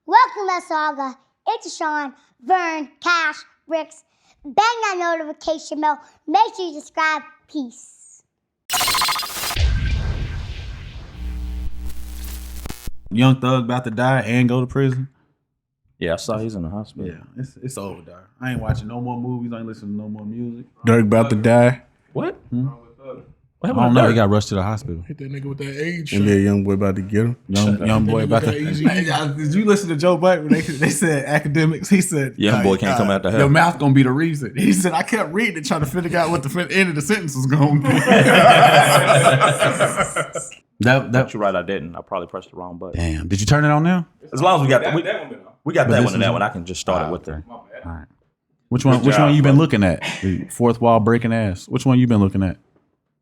Welcome, LetsArguh. It's Sean, Vern, Cash, Bricks. Bang that notification bell. Make sure you subscribe. Peace. Young Thug about to die and go to prison. Yeah, I saw he's in the hospital. Yeah, it's over, dog. I ain't watching no more movies. I ain't listening to no more music. Dirk about to die. What? I don't know. He got rushed to the hospital. Hit that nigga with that age. And yeah, young boy about to get him. Young boy about to. Easy. Did you listen to Joe Biden when they said academics? He said, Young boy can't come out the house. Your mouth gonna be the reason. He said, I kept reading it trying to figure out what the end of the sentence was going to be. But you're right, I didn't. I probably pressed the wrong button. Damn. Did you turn it on now? As long as we got that one this and that is- one, I can just start it with okay. the. All right. Which one you been looking at? The fourth wall breaking ass. Which one you been looking at?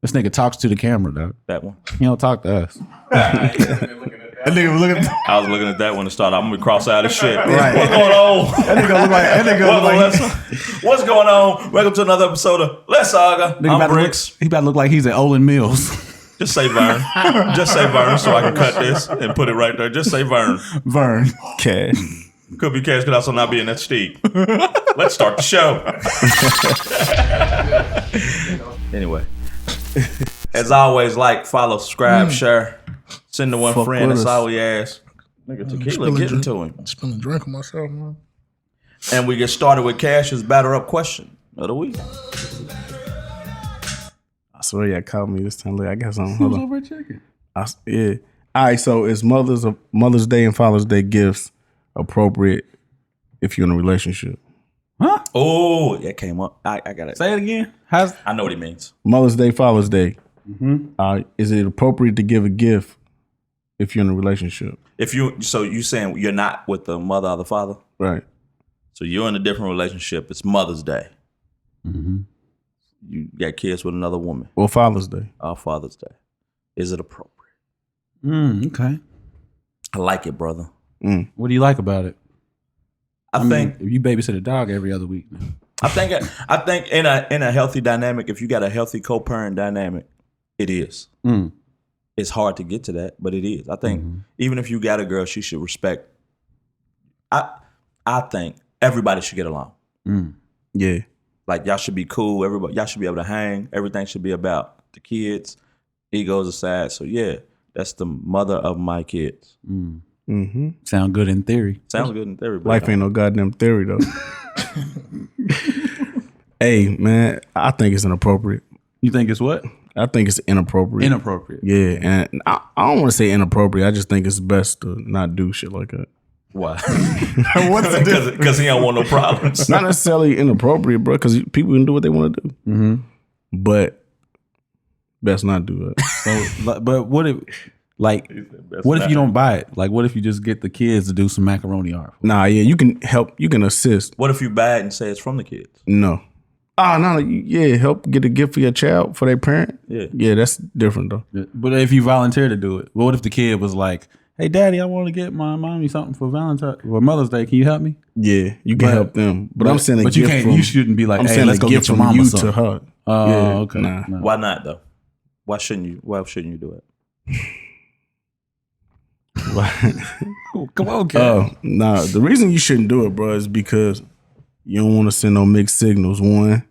This nigga talks to the camera, dog. That one. He don't talk to us. That nigga was looking at I was looking at that one to start. I'm gonna be cross-eyed as shit. Right. What's going on? That nigga look like What's going on? Welcome to another episode of LetsArguh. Nigga I'm about to Bricks. he about to look like he's at Olin Mills. Just say Vern. Just say Vern so I can cut this and put it right there. Just say Vern. Vern. Cash. Could be Cash, could also not be in that Steeg. Let's start the show. Anyway. As always, like, follow, subscribe, share. Send to one Fuck friend. with That's us. all we ask. Nigga, tequila getting to him. Spilling drink on myself, man. And we get started with Cash's batter up question of the week. I swear y'all called me this time. Look, I got something. Hold on. over checking. Yeah. All right, so is Mother's Day and Father's Day gifts appropriate if you're in a relationship? Huh? Oh, that came up. I got it. Say it again. I know what he means. Mother's Day, Father's Day. Is it appropriate to give a gift if you're in a relationship? So you saying you're not with the mother or the father? Right. So you're in a different relationship. It's Mother's Day. Mm-hmm. You got kids with another woman. Or Father's Day. Or Father's Day. Is it appropriate? Okay. I like it, brother. What do you like about it? I think if you babysit a dog every other week. I think in a healthy dynamic, if you got a healthy co-parent dynamic, it is. It's hard to get to that, but it is. I think even if you got a girl, she should respect. I think everybody should get along. Yeah. Like y'all should be cool. Everybody, y'all should be able to hang. Everything should be about the kids, egos aside. So yeah, that's the mother of my kids. Sound good in theory. Sounds good in theory. but Life ain't no goddamn theory, though. Hey, man, I think it's inappropriate. You think it's what? I think it's inappropriate. Inappropriate. Yeah, and I don't want to say inappropriate. I just think it's best to not do shit like that. Why? What's the difference? Because he don't want no problems. It's not necessarily inappropriate, bro, because people can do what they want to do. But best not do that. So, but what if, like, what if you don't buy it? Like, what if you just get the kids to do some macaroni art? Nah, yeah, you can help. You can assist. What if you buy it and say it's from the kids? No. Oh, no, yeah, help get a gift for your child, for their parent. Yeah, that's different, though. But if you volunteer to do it, what if the kid was like, hey, daddy, I want to get my mommy something for Valentine's or Mother's Day. Can you help me? Yeah, you can help them. But I'm saying a but gift you shouldn't be like, I'm hey, saying let's a go gift get your from mama you something. to her. Oh, Yeah, okay. nah. No. Why not though? Why shouldn't you do it? Come on, kid. Nah, the reason you shouldn't do it, bro, is because you don't want to send no mixed signals. One,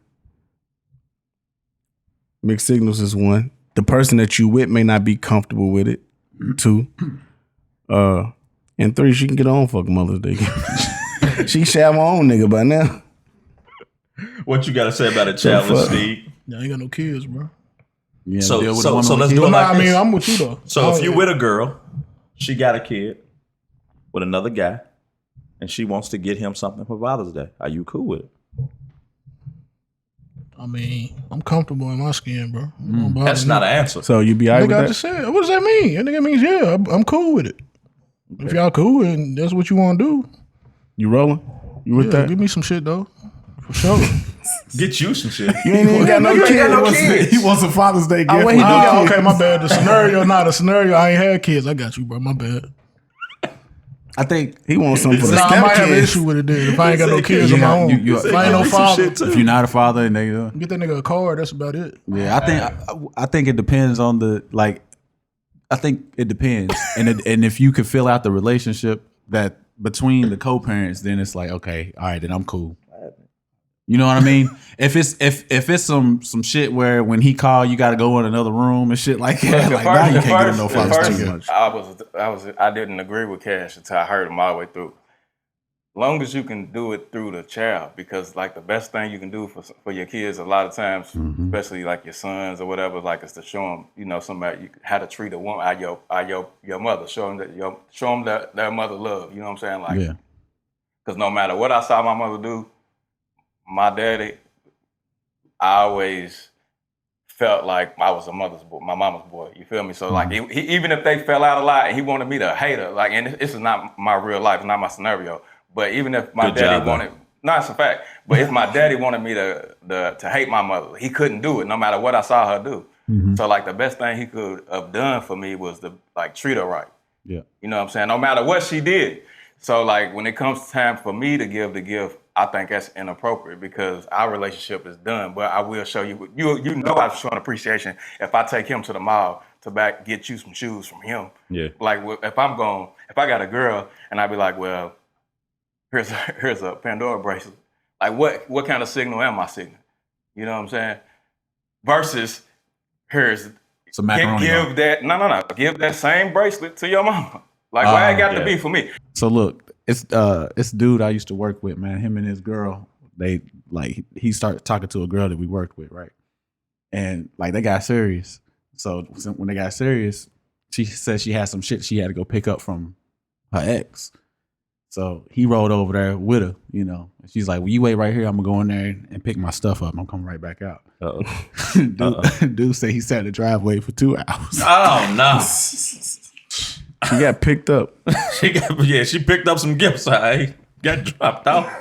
mixed signals is one. The person that you with may not be comfortable with it. Two, and three, she can get her own fucking Mother's Day. She should have her own nigga by now. What you got to say about a childless fuck? Steve? Yeah, I ain't got no kids, bro. Yeah, So deal with so the woman so with let's kids. do it like I this. mean, I'm with you though. So if you with a girl, she got a kid with another guy, and she wants to get him something for Father's Day, are you cool with it? I mean, I'm comfortable in my skin, bro. That's not an answer. So you be all right with Nigga, I that? just said, what does that mean? That nigga means, yeah, I'm cool with it. Okay. If y'all cool and that's what you want to do, You rolling? You with that? give me some shit though, for sure. Get you some shit. You ain't even got no Nigga ain't got no kids. kids. He wants a Father's Day gift. wait, he do got Okay, my bad. The scenario. I ain't had kids. I got you, bro. My bad. I think He wants something for the Nah, I might have an stepkids. issue with it then. If I ain't got no kids of my own. If I ain't no father, if you're not a father, and they, get that nigga a card. That's about it. yeah, I think it depends on the like. I think it depends, and if you could fill out the relationship that between the co-parents, then it's like, okay, all right, then I'm cool. You know what I mean? If it's some shit where when he call, you got to go in another room and shit like that. Like now you can't get in no fights too much. I didn't agree with Cash until I heard him all the way through. Long as you can do it through the child, because like the best thing you can do for your kids a lot of times, especially like your sons or whatever, like is to show them, you know, somebody how to treat a woman, your mother, show them that their mother love. You know what I'm saying? Like, because no matter what I saw my mother do, my daddy, I always felt like I was a mother's boy, my mama's boy. You feel me? So like, he, even if they fell out a lot, and he wanted me to hate her, like, and this is not my real life, it's not my scenario. But even if my daddy wanted, no, it's a fact. But if my daddy wanted me to hate my mother, he couldn't do it, no matter what I saw her do. So like the best thing he could have done for me was to like treat her right. Yeah, you know what I'm saying? No matter what she did. So like when it comes time for me to give the gift, I think that's inappropriate because our relationship is done. But I will show you. You know I've shown appreciation if I take him to the mall to get you some shoes from him. Yeah. Like if I got a girl and I be like, well, here's a Pandora bracelet. Like what kind of signal am I signaling? You know what I'm saying? Versus here's some macaroni. Give that same bracelet to your mama. Like why it got to be for me? So look, it's dude I used to work with, man. Him and his girl, he started talking to a girl that we worked with, right? And like they got serious. So when they got serious, she said she had some shit she had to go pick up from her ex. So he rode over there with her, you know. She's like, well, you wait right here. I'm going to go in there and pick my stuff up. I'm coming right back out. Dude said he sat in the driveway for 2 hours. Oh, no. She got picked up. She picked up some gifts. I got dropped off.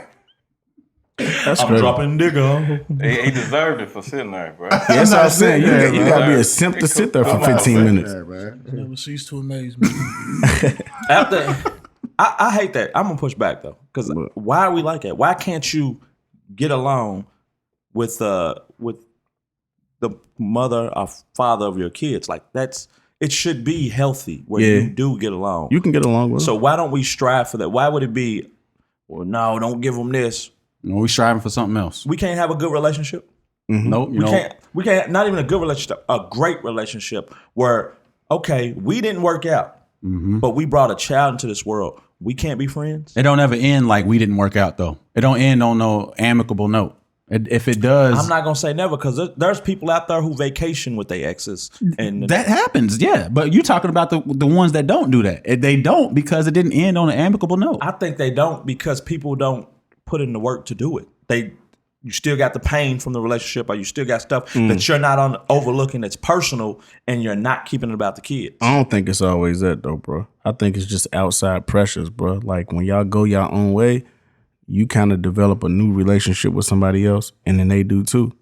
That's I'm crazy. dropping nigga. He deserved it for sitting there, bro. That's what I'm saying. You got to be a simp to sit there for 15 minutes. Never cease to amaze me. I hate that. I'm gonna push back though, because why are we like that? Why can't you get along with the mother or father of your kids? Like it should be healthy where you do get along. You can get along with them. So why don't we strive for that? Why would it be? Well, no, don't give them this. No, we striving for something else. We can't have a good relationship. Nope. We can't. Not even a good relationship. A great relationship where we didn't work out, but we brought a child into this world. We can't be friends. It don't ever end like we didn't work out though. It don't end on no amicable note. If it does, I'm not gonna say never, because there's people out there who vacation with their exes, and that happens. Yeah, but you're talking about the ones that don't do that. They don't because it didn't end on an amicable note. I think they don't because people don't put in the work to do it. You still got the pain from the relationship, or you still got stuff that you're not overlooking that's personal, and you're not keeping it about the kids. I don't think it's always that though, bro. I think it's just outside pressures, bro. Like when y'all go your own way, you kind of develop a new relationship with somebody else, and then they do too.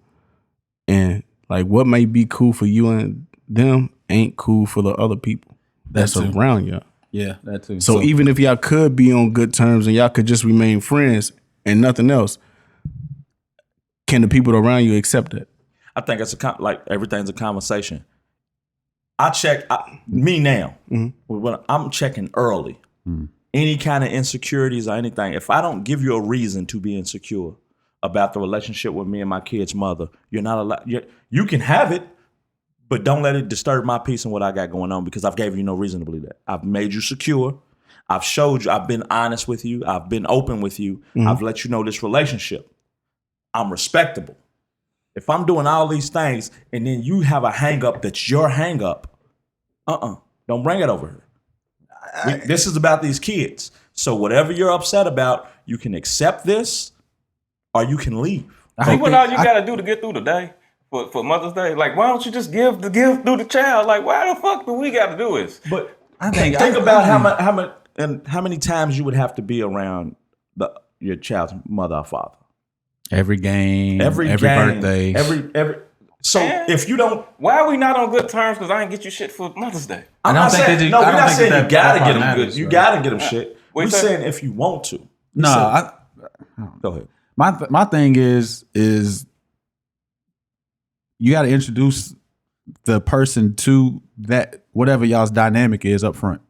And like what may be cool for you and them ain't cool for the other people that's around y'all. Yeah, that too. So even if y'all could be on good terms and y'all could just remain friends and nothing else, can the people around you accept that? I think it's like everything's a conversation. I check me now. When I'm checking early. Any kind of insecurities or anything. If I don't give you a reason to be insecure about the relationship with me and my kid's mother, you're not allowed. You can have it, but don't let it disturb my peace and what I got going on, because I've gave you no reason to believe that. I've made you secure. I've showed you. I've been honest with you. I've been open with you. I've let you know this relationship. I'm respectable. If I'm doing all these things and then you have a hang up that's your hang up, don't bring it over here. This is about these kids. So whatever you're upset about, you can accept this or you can leave. See what all you got to do to get through the day for Mother's Day? Like, why don't you just give the gift through the child? Like, why the fuck do we got to do this? But think about how many times you would have to be around your child's mother or father. Every game, every birthday, every. So if you don't, why are we not on good terms? Because I ain't get you shit for Mother's Day. We're not saying you gotta get them good. You gotta get them shit. We're saying if you want to. No, go ahead. My thing is you got to introduce the person to that whatever y'all's dynamic is up front.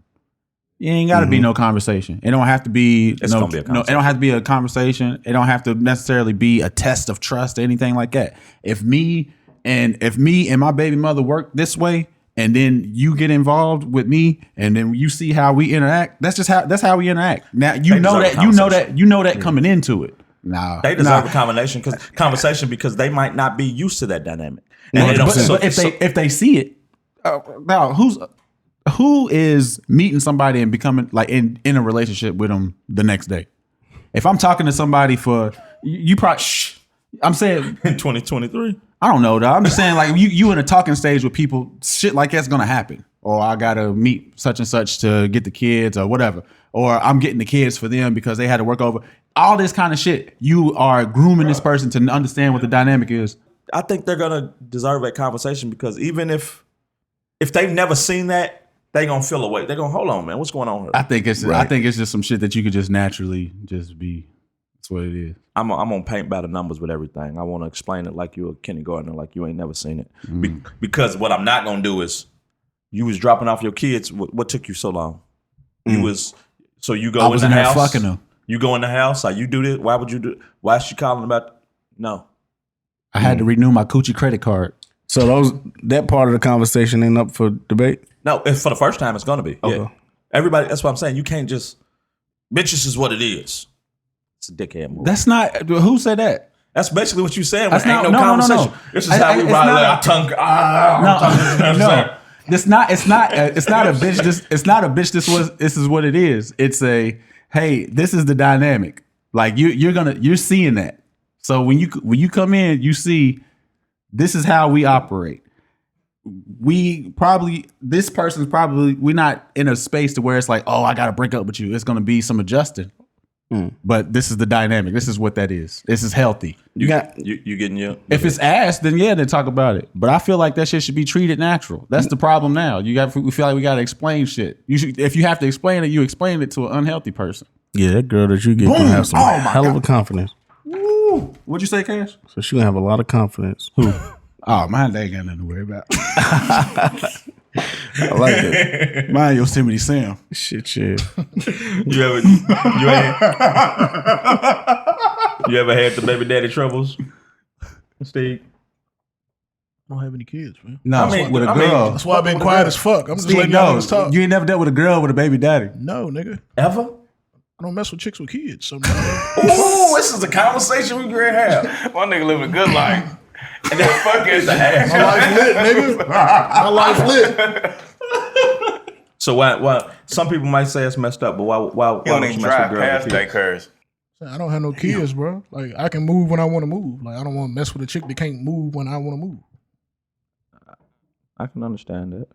You ain't got to be no conversation. It don't have to be It's gonna be a it don't have to be a conversation. It don't have to necessarily be a test of trust or anything like that. If me and my baby mother work this way, and then you get involved with me, and then you see how we interact, that's how we interact. Now you know that coming into it. Nah, They deserve a conversation because they might not be used to that dynamic. And they don't, but if they see it, now who is meeting somebody and becoming like in a relationship with them the next day? If I'm talking to somebody for you probably I'm saying in 2023. I don't know, though. I'm just saying, like, you in a talking stage with people, shit like that's gonna happen. Or I gotta meet such and such to get the kids or whatever. Or I'm getting the kids for them because they had to work over. All this kind of shit. You are grooming this person to understand what the dynamic is. I think they're gonna deserve that conversation because even if they've never seen that, they gonna feel away. They're gonna hold on, man. What's going on here? I think it's just some shit that you could just naturally just be. That's what it is. I'm gonna paint by the numbers with everything. I want to explain it like you're a kindergartner, like you ain't never seen it. Because what I'm not gonna do is, you was dropping off your kids. What took you so long? You was you go in the house. Fucking them. You go in the house. You do this. Why would you do? Why is she calling about? No. I had to renew my coochie credit card. So that part of the conversation ain't up for debate. No, for the first time, it's gonna be. Okay. Yeah. Everybody. That's what I'm saying. You can't just. Bitches is what it is. It's a dickhead move. That's not. Who said that? That's basically what you saying. That's Ain't not, no conversation. No. This is how we ride our tongue. No. It's not a bitch. It's not a bitch. This is what it is. It's a hey. This is the dynamic. Like you're seeing that. So when you come in, you see this is how we operate. We're not in a space to where it's like, oh, I got to break up with you. It's going to be some adjusting. But this is the dynamic. This is what that is. This is healthy. You getting your. If it's ass, then talk about it. But I feel like that shit should be treated natural. That's the problem now. We feel like we got to explain shit. If you have to explain it, you explain it to an unhealthy person. Yeah, that girl that you get gonna have some hell of a confidence. Woo. What'd you say, Cash? So she gonna have a lot of confidence. Who? Oh, mine, they ain't got nothing to worry about. I like it. Mine, Yosemite Sam. Shit. You ever had the baby daddy troubles, Steeg? I don't have any kids, man. No, with a girl. That's why I've been quiet as fuck. I'm just Steve, letting y'all niggas talk. You ain't never dealt with a girl with a baby daddy. No, nigga. Ever? I don't mess with chicks with kids. So Ooh, this is a conversation we can have. My nigga living a good life. And then fuck is the ass. my life lit, nigga. My life lit. So why? Some people might say it's messed up, but why You don't even drive past that curse. I don't have no kids, bro. Like I can move when I want to move. Like I don't want to mess with a chick that can't move when I want to move. I can understand that.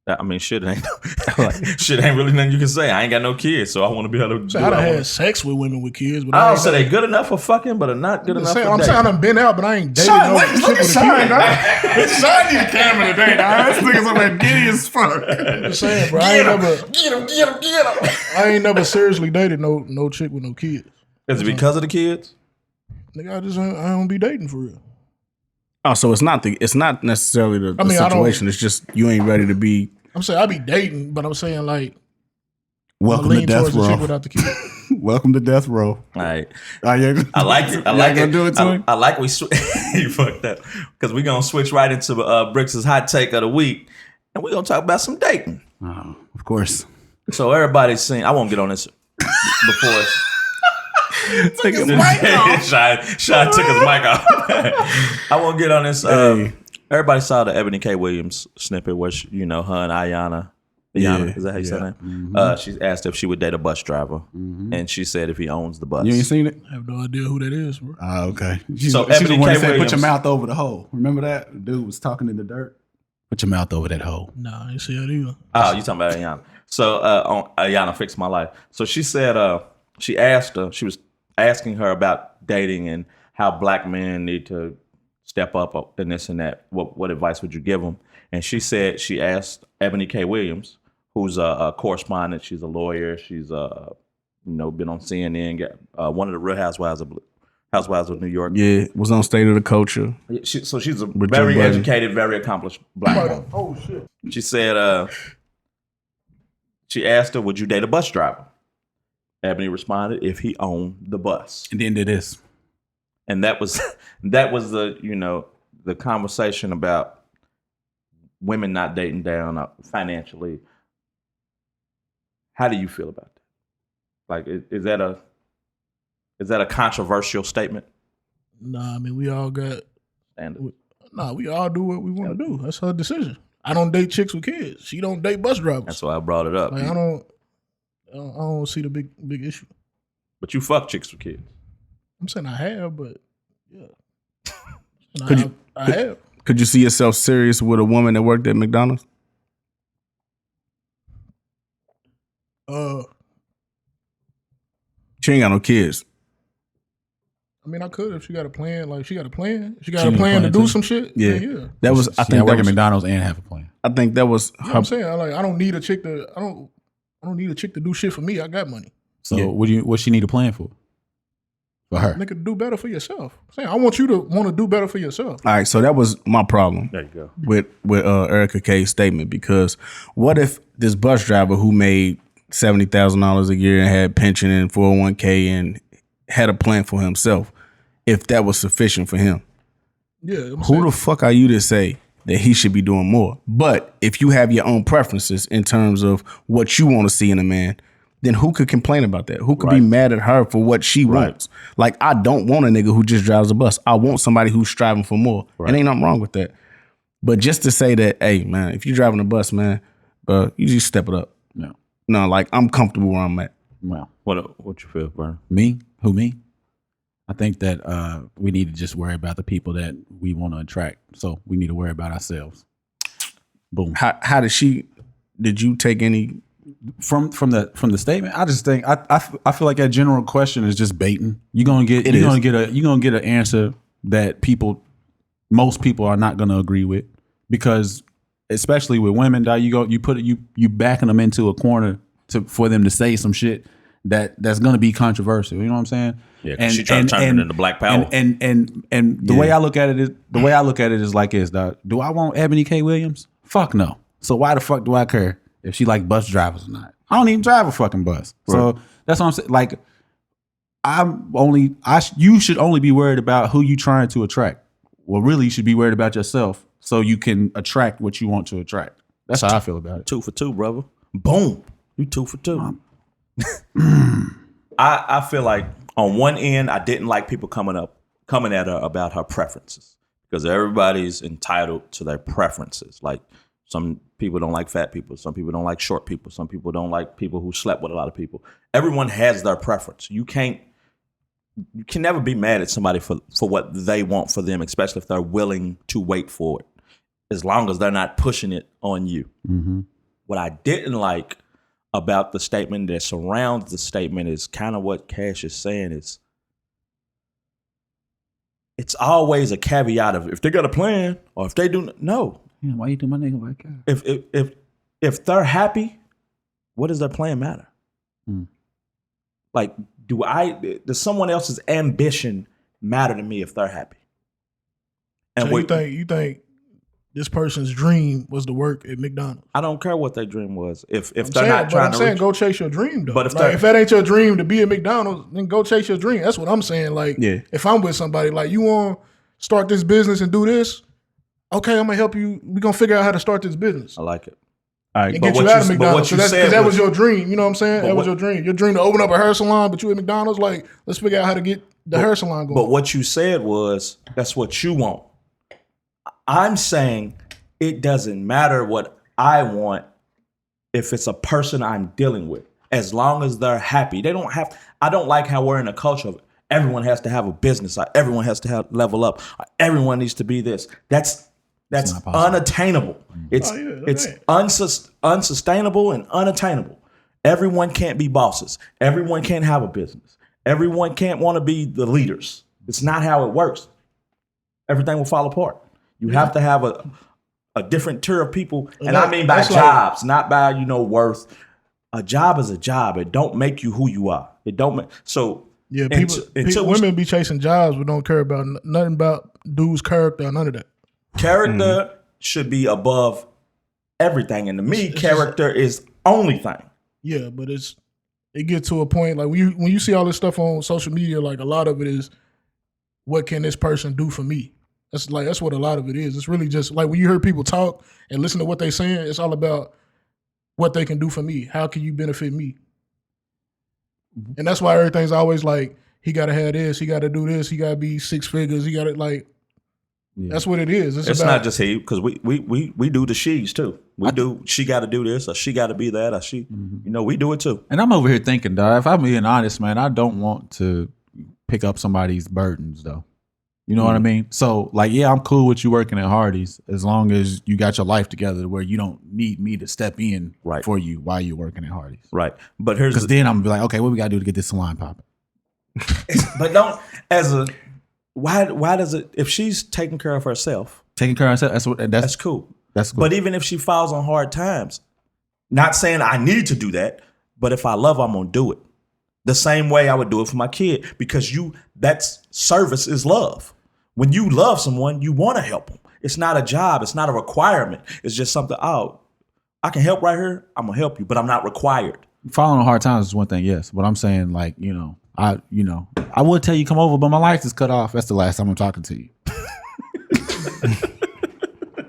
I mean, shit ain't really nothing you can say. I ain't got no kids, so I want to be able to. So I done had sex with women with kids, but I don't say they good enough for fucking, but are not good enough. I'm saying I done been out, but I ain't dated no chick with a kid. Shine your camera today, dog. This nigga's over there giddy as fuck. I'm just saying, bro. Get him. I ain't never seriously dated no chick with no kids. Is it because of the kids? Nigga, I don't be dating for real. Oh, so it's not necessarily the situation. It's just you ain't ready to be. I'm saying I be dating, but I'm saying like welcome to death row. Without the kid. Welcome to death row. All right. I like it. I like it. Do it to him? I like you fucked up because we're gonna switch right into Bricks' hot take of the week, and we're gonna talk about some dating. Oh, of course. So everybody's seen. I won't get on this before. Took his mic off. Shy took his mic off. I won't get on this. Everybody saw the Eboni K Williams snippet where her and Ayana. Is that how you say that? Mm-hmm. She asked if she would date a bus driver, and she said if he owns the bus. You ain't seen it? I have no idea who that is, bro. Okay. So she's the Eboni one K that said, Williams, put your mouth over the hole. Remember that? The dude was talking in the dirt. Put your mouth over that hole. Nah, I ain't see that either. Oh, you talking about Ayana. So on Ayana Fixed My Life. So she said she was asking her about dating and how black men need to step up and this and that. What advice would you give them? And she said she asked Eboni K Williams, who's a correspondent. She's a lawyer. She's been on CNN. One of the Real Housewives of New York. Yeah, was on State of the Culture. So she's a very educated, very accomplished black woman. Oh shit. She said She asked her, would you date a bus driver? Eboni responded, if he owned the bus. And then did this. And that was the the conversation about women not dating down financially. How do you feel about that? Like, is that a controversial statement? Nah, I mean, we all got Standard. Nah, we all do what we want to do. That's her decision. I don't date chicks with kids. She don't date bus drivers. That's why I brought it up. Like, I don't see the big issue. But you fuck chicks with kids. I'm saying I have, but yeah. I have. Could you see yourself serious with a woman that worked at McDonald's? She ain't got no kids. I mean, I could if she got a plan. Like, she got a plan. If she got a plan to do some shit. Yeah, yeah. That was. I think work that at was, McDonald's and have a plan. I think that was. You know what I'm saying? I don't need a chick to. I don't need a chick to do shit for me. I got money. So what she need a plan for? For her. Nigga, do better for yourself. I'm saying, I want you to want to do better for yourself. All right, so that was my problem. There you go. With Erica K's statement, because what if this bus driver who made $70,000 a year and had pension and 401k and had a plan for himself, if that was sufficient for him? Yeah. Who the fuck are you to say that he should be doing more? But if you have your own preferences in terms of what you want to see in a man, then who could complain about that? Who could be mad at her for what she wants? Like, I don't want a nigga who just drives a bus. I want somebody who's striving for more. And ain't nothing wrong with that. But just to say that, hey, man, if you're driving a bus, man, you just step it up. No, like, I'm comfortable where I'm at. Well, what you feel, Vern? Me? Who, me? I think that we need to just worry about the people that we want to attract. So we need to worry about ourselves. Boom. How did you take any from the statement? I just think I feel like that general question is just baiting. You're gonna get an answer that most people are not gonna agree with, because especially with women, you backing them into a corner for them to say some shit that's gonna be controversial. You know what I'm saying? Yeah, and she trying to turn it into Black Power. And the way I look at it is like this, dog. Do I want Eboni K Williams? Fuck no. So why the fuck do I care if she like bus drivers or not? I don't even drive a fucking bus. Right. So that's what I'm saying. Like, you should only be worried about who you trying to attract. Well, really, you should be worried about yourself so you can attract what you want to attract. That's how I feel about it. 2 for 2, brother. Boom. You 2 for 2. I feel like on one end, I didn't like people coming at her about her preferences, because everybody's entitled to their preferences. Like, some people don't like fat people. Some people don't like short people. Some people don't like people who slept with a lot of people. Everyone has their preference. You can never be mad at somebody for what they want for them, especially if they're willing to wait for it, as long as they're not pushing it on you. Mm-hmm. What I didn't like about the statement that surrounds the statement is kind of what Cash is saying is, it's always a caveat of if they got a plan or if they do no. Yeah, why you do my nigga like that? If they're happy, what does their plan matter? Like, does someone else's ambition matter to me if they're happy? And so you think this person's dream was to work at McDonald's? I don't care what their dream was. If they're not trying to go chase your dream though. But if that ain't your dream to be at McDonald's, then go chase your dream. That's what I'm saying. Like, if I'm with somebody, like, you want to start this business and do this, okay, I'm gonna help you. We're gonna figure out how to start this business. I like it. All right, and get you out of McDonald's. Because that was your dream. You know what I'm saying? That was your dream. Your dream to open up a hair salon, but you at McDonald's. Like, let's figure out how to get the hair salon going. But what you said was, that's what you want. I'm saying it doesn't matter what I want if it's a person I'm dealing with, as long as they're happy. I don't like how we're in a culture of everyone has to have a business. Everyone has to level up. Everyone needs to be this. That's unattainable. It's unsustainable and unattainable. Everyone can't be bosses. Everyone can't have a business. Everyone can't want to be the leaders. It's not how it works. Everything will fall apart. You have to have a different tier of people. And I mean by jobs, not by, worth. A job is a job. It don't make you who you are. It don't make, so. Yeah, women be chasing jobs but don't care about nothing about dude's character or none of that. Character should be above everything. And to me, character is only thing. Yeah, but it gets to a point like when you see all this stuff on social media, like a lot of it is, what can this person do for me? That's what a lot of it is. It's really just like when you hear people talk and listen to what they're saying, it's all about what they can do for me. How can you benefit me? And that's why everything's always like, he got to have this, he got to do this, he got to be 6 figures, he got to like. Yeah. That's what it is. It's not just he, because we do the she's too. She got to do this, or she got to be that, or she, we do it too. And I'm over here thinking, dog, if I'm being honest, man, I don't want to pick up somebody's burdens, though. You know what I mean? So, like, yeah, I'm cool with you working at Hardee's as long as you got your life together where you don't need me to step in for you while you're working at Hardee's. Right. But here's because then I'm gonna be like, okay, what we got to do to get this salon popping? But why does it, if she's taking care of herself, that's cool. That's cool. But even if she falls on hard times, not saying I need to do that, but if I love her, I'm gonna do it the same way I would do it for my kid, because that's service is love. When you love someone, you want to help them. It's not a job. It's not a requirement. It's just something, I can help right here. I'm gonna help you, but I'm not required. Falling on hard times is one thing, yes. But I'm saying, like, I would tell you come over, but my lights is cut off. That's the last time I'm talking to you.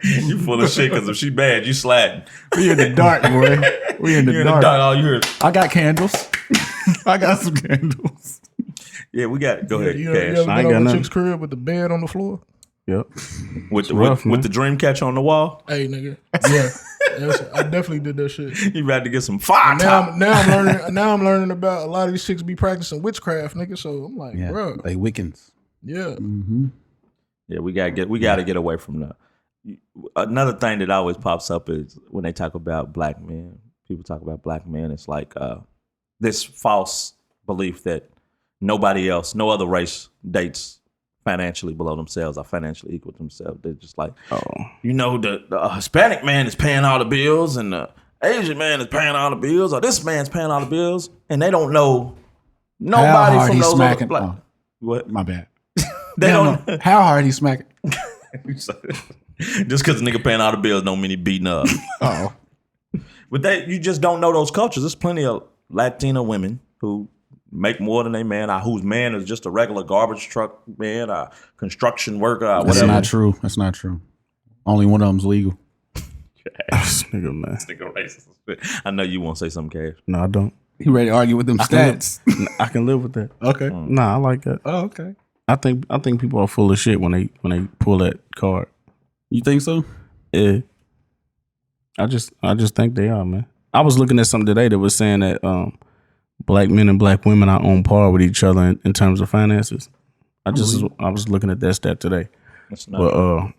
You full of shit, because if she bad, you sliding. We in the dark, boy. We in the dark. All you hear. I got candles. I got some candles. Yeah, we got it. Go ahead. You ever been over the chick's crib with the bed on the floor? Yep. With the dream catcher on the wall? Hey, nigga. Yeah. I definitely did that shit. You about to get some fire. Now I'm learning about a lot of these chicks be practicing witchcraft, nigga. So I'm like, bro. They Wiccans. Yeah. Mm-hmm. Yeah, we gotta get away from that. Another thing that always pops up is when they talk about black men. People talk about black men. It's like this false belief that nobody else, no other race dates financially below themselves or financially equal to themselves. They're just like, the Hispanic man is paying all the bills and the Asian man is paying all the bills, or this man's paying all the bills, and they don't know nobody from those other black. What? My bad. They don't know how hard he's smacking. Just because the nigga paying all the bills don't mean he beating up. Oh. But you just don't know those cultures. There's plenty of Latina women who make more than a man, whose man is just a regular garbage truck man, a construction worker, or whatever. That's not true. Only one of them's legal. This nigga, man. This nigga racist. I know you won't say something, Cash. No, I don't. He ready to argue with them stats. I can live with that. Okay. Nah, I like that. Oh, okay. I think people are full of shit when they pull that card. You think so? Yeah. I just think they are, man. I was looking at something today that was saying that black men and black women are on par with each other in terms of finances. I was looking at that stat today. That's not but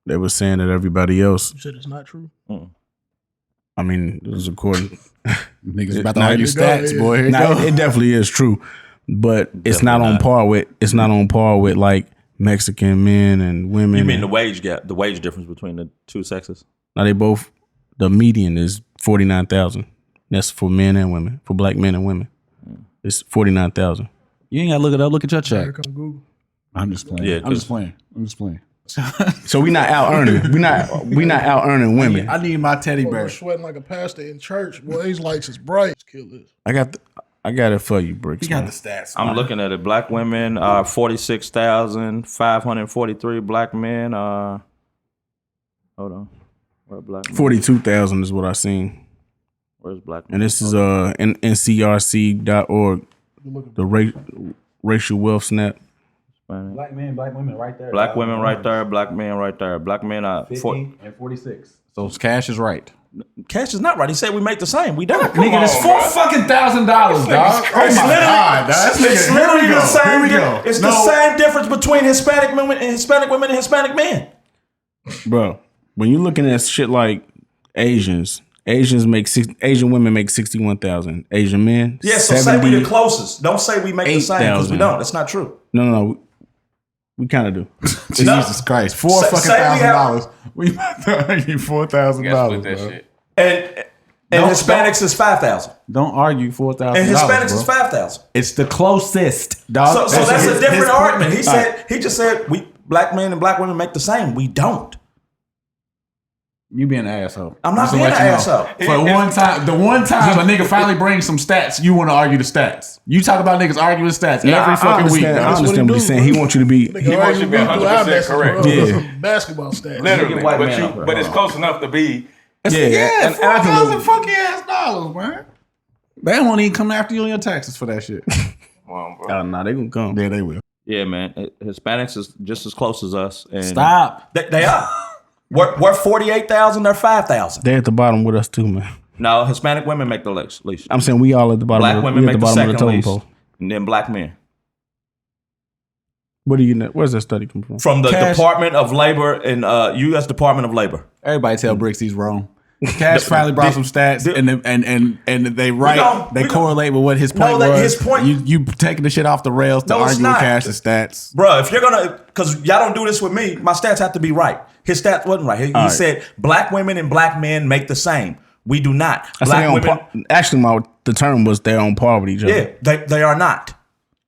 they were saying that everybody else. You said it's not true. I mean, it was according. Niggas about to argue stats, boy. It definitely is true, but it's not on par with. It's not on par with like Mexican men and women. You mean the wage gap, the wage difference between the two sexes? Now they both. The median is 49,000. That's for men and women. For black men and women, it's 49,000. You ain't gotta look it up. Look at your check. Here come Google. I'm just playing. Yeah, I'm just playing. So we not out earning. We not out earning women. I need my teddy bear. We're sweating like a pastor in church. Boy, these lights is bright. Kill this. I got it for you, Bricks. You got the stats. I'm looking at it. Black women are 46,543. Black men are. Hold on. Where black men? 42,000 is what I seen. Where's black men? And this is ncrc.org. The racial wealth snap. Black men, black women, right there. Black women right there. Black men right there. Black men are 50 and 46. So Cash is right. Cash is not right. He said we make the same. We don't. Nigga, that's $4,000, dog. Oh my God, dog. It's literally the same. It's the same difference between Hispanic women and Hispanic men. Bro, when you're looking at shit like Asian women make 61,000. Asian men, yeah. So 70, say we the closest. Don't say we make the same because we don't. That's not true. No. We kind of do. Jesus Christ, $4,000. We about to argue $4,000. And Hispanics is 5,000. Don't argue $4,000. And Hispanics is 5,000. It's the closest, dog. So that's a different argument. He just said we black men and black women make the same. We don't. You being an asshole. I'm not Just to being an let you know. asshole. For the one time a nigga finally brings some stats, you want to argue the stats. You talk about niggas arguing stats every fucking week. I understand what he's saying. He wants you to be. He wants you to be 100% correct. Yeah. Basketball stats. Literally, but it's close enough to be. Yeah, and I can $4,000 live- fucking ass dollars, man. They won't even come after you on your taxes for that shit. Come on, bro. Oh, nah, they gonna come. Yeah, they will. Yeah, man. Hispanics is just as close as us. And Stop. They are. We're 48,000. They're 5,000. They're at the bottom with us too, man. No, Hispanic women make the least. I'm saying we all at the bottom. Black of the, women we make at the the bottom of the second totem least, pole. and then black men. What do you know? Where's that study come from? From the Cash. Department of Labor and U.S. Department of Labor. Everybody tell Bricks he's wrong. Cash finally brought some stats, and they correlate with what his point was. His point. You taking the shit off the rails to No, it's argue with not. Cash's stats. Bro, if you're gonna, because y'all don't do this with me, my stats have to be right. His stats wasn't right. He said black women and black men make the same. We do not. Black women, actually, the term was they're on par with each other. yeah, they are not.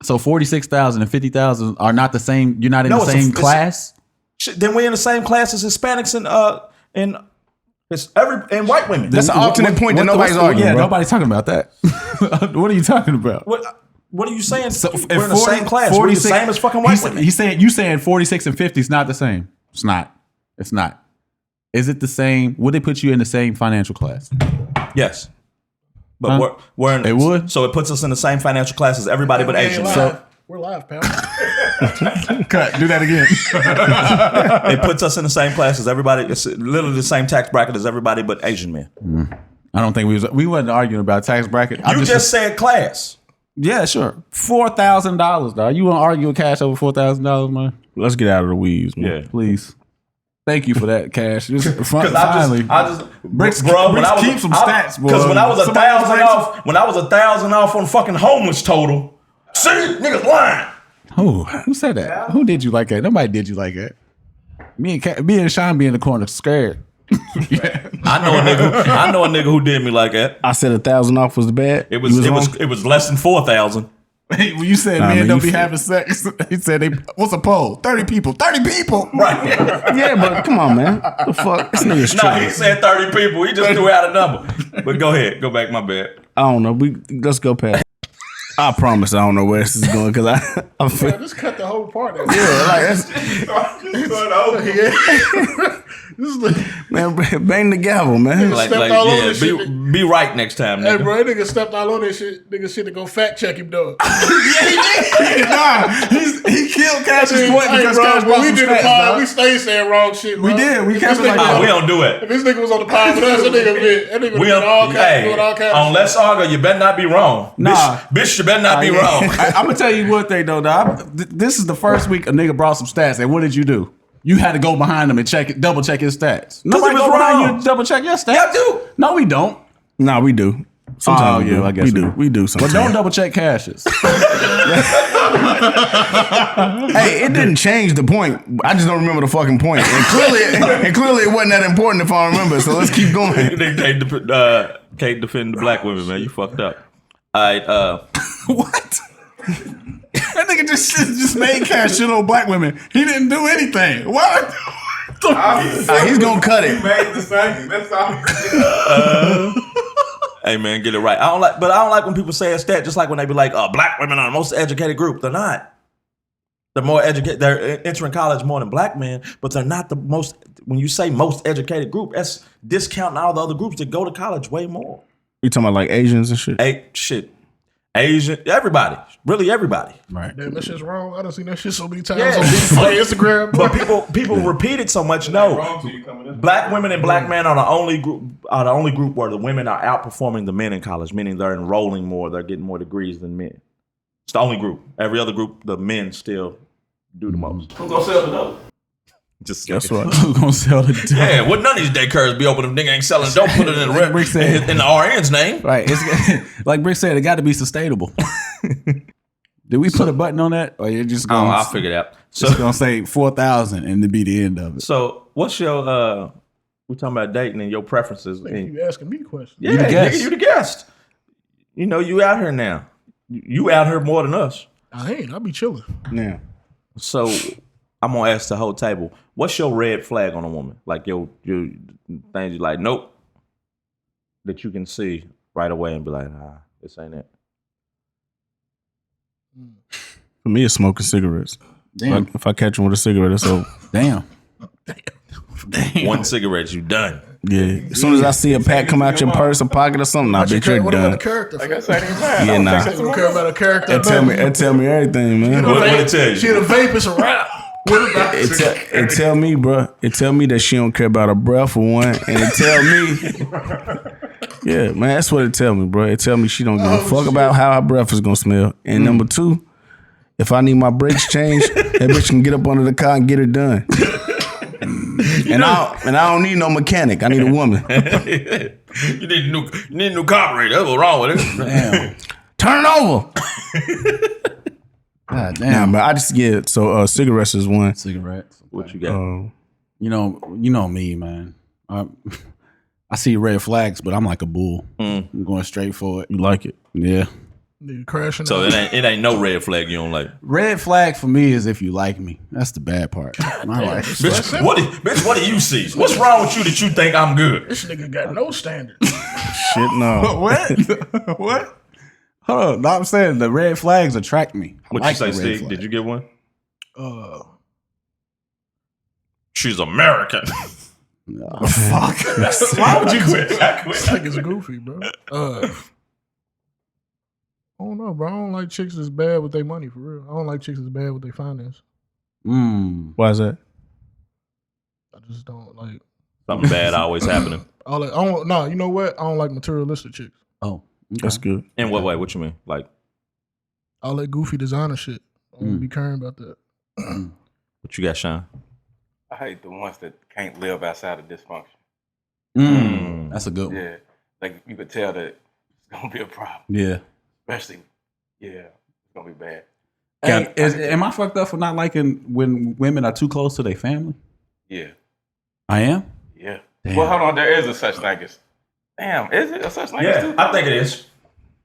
So 46,000 and 50,000 are not the same. You're not in the same class. Then we're in the same class as Hispanics and white women. That's an alternate point that nobody's arguing. Yeah, bro. nobody's talking about that. What are you talking about? What are you saying? So we're in the same class. We're the same as fucking white women. He's saying you saying 46 and 50 is not the same. It's not. It's not. Is it the same? Would they put you in the same financial class? Yes. But we're in, it would. So it puts us in the same financial class as everybody but Asian. So we're live, pal. Cut. Do that again. It puts us in the same class as everybody. It's literally the same tax bracket as everybody but Asian men. I don't think we wasn't arguing about tax bracket. You just said class. Yeah, sure. $4,000, dog. You want to argue with Cash over $4,000, man? Let's get out of the weeds, man. Yeah. Please. Thank you for that, Cash. Because Finally, I just Bricks, bro. When I was keep some stats, bro. Because when I was Somebody else 1,000 off, when I was 1,000 off on fucking homeless total. See, niggas lying. Who said that? Who did you like that? Nobody did you like that. Me and Sean be in the corner scared. I know a nigga who did me like that. I said 1,000 off was bad. It was less than 4,000. When you said men don't be having sex, he said what's a poll? 30 people. 30 people. Right. Yeah, but come on, man. The fuck? This nigga's No, tripping. he said 30 people. He just threw out a number. But go ahead. Go back. My bad. I don't know. Let's go past. I promise I don't know where this is going because I'm Bro, just cut the whole part out. yeah, like that's man, bang the gavel, man. Like, Stepped all over yeah, this shit. be right next time, Hey, nigga. bro, that nigga stepped all on this shit. Nigga shit to go fact check him, dog. He killed Cash's point Hey, because bro, Cash when brought we some did the stats, pod, dog. we stayed saying wrong shit. We bro. did. We If kept this it like nigga Nah, was we on- don't do it. If this nigga was on the pod with us, that nigga been We doing all don't. kinds doing all kinds On of shit. LetsArguh, you better not be wrong. Nah. Bitch, you better not be wrong. I'm gonna tell you one thing though, dog. This is the first week a nigga brought some stats, and what did you do? You had to go behind him and double check his stats. Nobody was go behind wrong. you to double check your stats. Yeah, I do. No, we don't. Nah, we do. Sometimes we do. I guess we do. We do But sometimes. don't double check Cash's. Hey, it didn't change the point. I just don't remember the fucking point. And clearly, it wasn't that important if I remember. So let's keep going. Can't defend the black women, man. You fucked up. All right. What? That nigga just made Cash shit on black women. He didn't do anything. What? He's gonna cut it. Made the same. That's all. Hey man, get it right. I don't like when people say a stat. Just like when they be like, black women are the most educated group. They're not. They're more educated. They're entering college more than black men, but they're not the most. When you say most educated group, that's discounting all the other groups that go to college way more. You talking about like Asians and shit? Asian, everybody, really everybody. Right. Damn, that shit's wrong. I done seen that shit so many times Yeah. on Instagram. But people repeat it so much. No, black women and black men are the only group where the women are outperforming the men in college, meaning they're enrolling more, they're getting more degrees than men. It's the only group. Every other group, the men still do the most. Who's gonna sell the dope? Just That's right. Who's gonna sell the dope? Yeah, well, none of these daycares be open if nigga ain't selling dope. Put it in the Rick said. in the RN's name. Right. It's like Brick said, it got to be sustainable. Did we put a button on that, or you're just going? I'll figure it out. Just gonna say 4,000 and to be the end of it. So what's your we're talking about dating and your preferences. Nigga, you asking me questions. Yeah, You the guest. nigga, you the guest. You know, you out here now. You out here more than us. I ain't. I be chilling. Yeah. So I'm gonna ask the whole table, what's your red flag on a woman? Like your things you like, nope. That you can see right away and be like, this ain't it. For me, it's smoking cigarettes. Damn. Like, if I catch him with a cigarette, it's over. Damn. One cigarette, you done. Yeah. As soon as I see a pack come out your purse or pocket or something, nah, bitch, you're What about the done. character? Like I said, ain't Yeah, nah. I don't care about a character. It tell me everything, man. What it tell you? She had a vape, it's a rap. What about It tell me, bro. It tell me that she don't care about her breath for one, and it tell me, yeah, man, that's what it tell me, bro. It tell me she don't give a fuck about how her breath is gonna smell. And number two, if I need my brakes changed, that bitch can get up under the car and get it done. And I don't need no mechanic. I need a woman. You need a new carburetor. That's what's wrong with it. Damn. Turn it over. God Nah, damn. but I just get so cigarettes is one. Cigarettes. What you got? You know me, man. I see red flags, but I'm like a bull. I'm going straight for it. You like it? Yeah. Nigga crashing So out. it ain't no red flag you don't like. Red flag for me is if you like me. That's the bad part. My life. Bitch, what do you see? What's wrong with you that you think I'm good? This nigga got no standards. Shit, no. What? What? Hold on. No, I'm saying the red flags attract me. I What like you say, the red Steve? flag. Did you get one? She's Oh, American. Fuck. Why would you quit? This nigga's goofy, bro. I don't know, bro. I don't like chicks that's bad with their money, for real. I don't like chicks that's bad with their finance. Why is that? I just don't like. Something bad always happening. You know what? I don't like materialistic chicks. Oh, okay. That's good. In what way? What you mean? Like, I like goofy designer shit. I don't be caring about that. what you got, Sean? I hate the ones that can't live outside of dysfunction. That's a good one. Yeah, like you could tell that it's gonna be a problem. Yeah. Especially, it's gonna be bad. Hey, am I fucked up for not liking when women are too close to their family? Yeah, I am? yeah. Damn. Well, hold on. There is a such thing as. Damn, is it a such thing as? I think it is.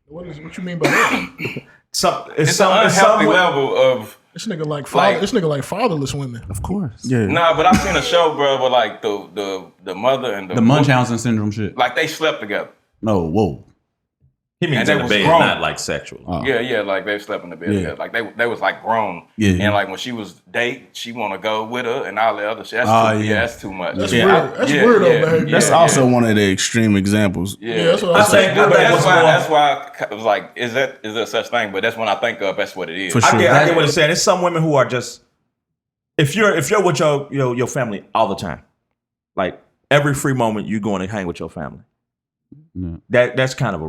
What you mean by that? It's an unhealthy level of. This nigga like Like- this nigga like fatherless women. Of course. Yeah. Nah, but I've seen a show, bro, where like the mother and The Munchausen syndrome shit. like they slept together. No, whoa. He means And in they the was bed, grown. not like sexual. Yeah, like they slept in the bed Yeah. together. Like they was like grown. Yeah. And like when she was dating, she want to go with her and all the other shit. That's too much. That's yeah, weird. That's weirdo behavior. That's also one of the extreme examples. Yeah, that's what I I say. think But what's that's more- why I was like, is there such thing? But that's when I think of that's what it is. For sure. I get what he's saying. It's some women who are just if you're with your family all the time, like every free moment you going to hang with your family. Yeah. That's kind of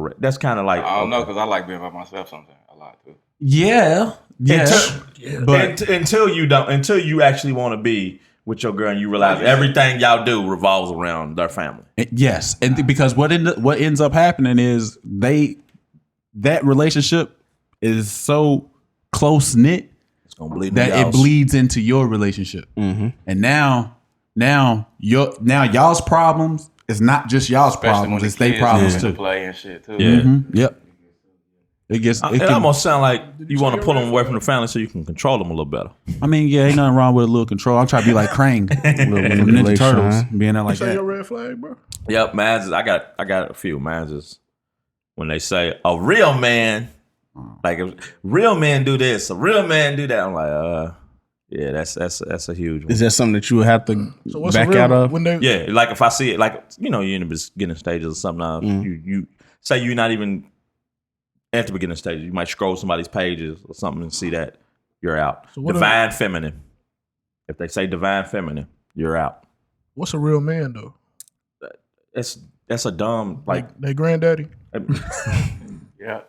like I don't know because I like being by myself sometimes a lot too. Yeah. But Until you actually want to be with your girl and you realize everything y'all do revolves around their family. yes, and because what ends up happening is that relationship is so close knit It's gonna bleed that it bleeds into your relationship, and now y'all's problems is not just y'all's Especially when problems; the it's their kids problems come into too. play and shit too. Yeah. Yep. It gets. It can- almost sounds like you want to pull them away from the family so you can control them a little better. I mean, yeah, ain't nothing wrong with a little control. I'm trying to be like Krang from Ninja manipulation, Turtles, huh? being there like Say your that. red flag, bro. Yep, man's. I got a few. Man's is when they say a real man, like a real man do this, a real man do that. I'm like, yeah, that's a huge one. Is that something that you would have to So what's back the real, out of? when they Yeah, like if I see it, like you're in the beginning stages or something. Now, you say you're not even at the beginning stages. You might scroll somebody's pages or something and see that you're out. So what Divine feminine. If they say divine feminine, you're out. what's a real man though? That's a dumb like. They granddaddy. Yeah.